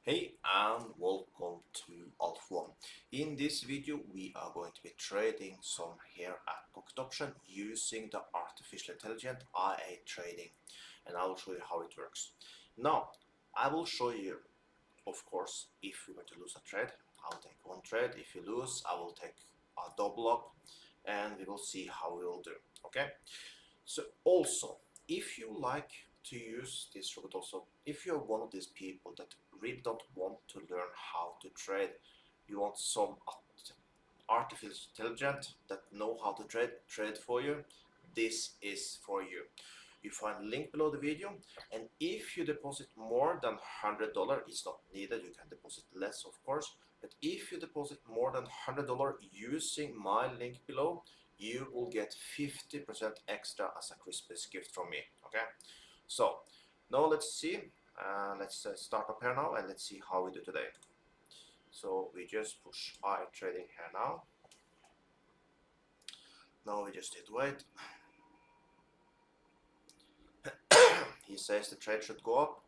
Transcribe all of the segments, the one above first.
Hey and welcome to Altcoins. In this video we are going to be trading some here at Pocket Option using the artificial intelligent IA trading, and I will show you how it works. Now I will show you, of course, if you're going to lose a trade, I'll take one trade. If you lose, I will take a double up and we will see how we will do. Okay, so also, if you like to use this robot, also if you're one of these people that really don't want to learn how to trade, you want some artificial intelligence that know how to trade for you, this is for you. You find a link below the video, and if you deposit more than $100, it's not needed, you can deposit less of course, but if you deposit more than $100 using my link below, you will get 50% extra as a Christmas gift from me. Okay, so now let's see, let's start up here now and let's see how we do today. So we just push I trading here now. Now we just need to wait. He says the trade should go up,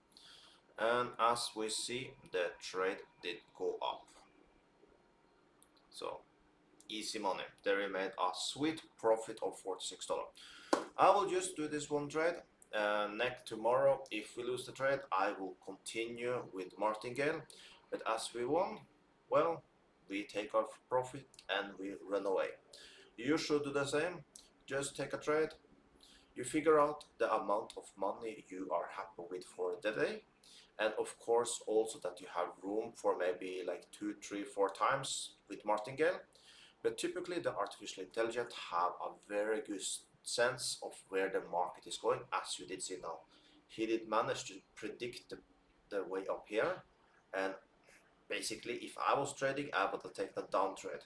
and as we see, the trade did go up. So easy money. There we made a sweet profit of $46. I will just do this one trade. Next tomorrow, if we lose the trade, I will continue with martingale. But as we won, well, we take our profit and we run away. You should do the same. Just take a trade. You figure out the amount of money you are happy with for the day, and of course also that you have room for maybe like 2, 3, 4 times with martingale. But typically the artificial intelligence have a very good sense of where the market is going, as you did see now. He did manage to predict the way up here, and basically if I was trading, I would have taken a down trade.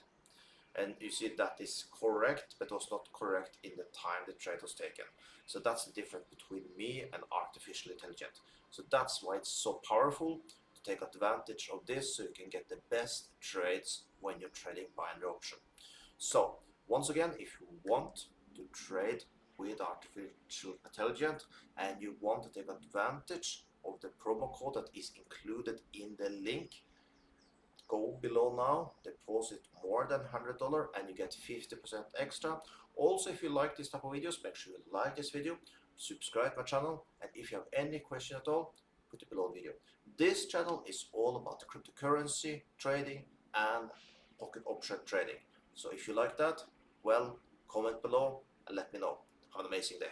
And you see that is correct, but was not correct in the time the trade was taken. So that's the difference between me and artificial intelligence. So that's why it's so powerful to take advantage of this, so you can get the best trades when you're trading binary option. So once again, if you want to trade with artificial intelligence and you want to take advantage of the promo code that is included in the link, go below now, deposit more than $100 and you get 50% extra. Also, if you like this type of videos, make sure you like this video, subscribe my channel, and if you have any question at all, put it below the video. This channel is all about cryptocurrency trading and pocket option trading. So if you like that, well, comment below and let me know. Have an amazing day.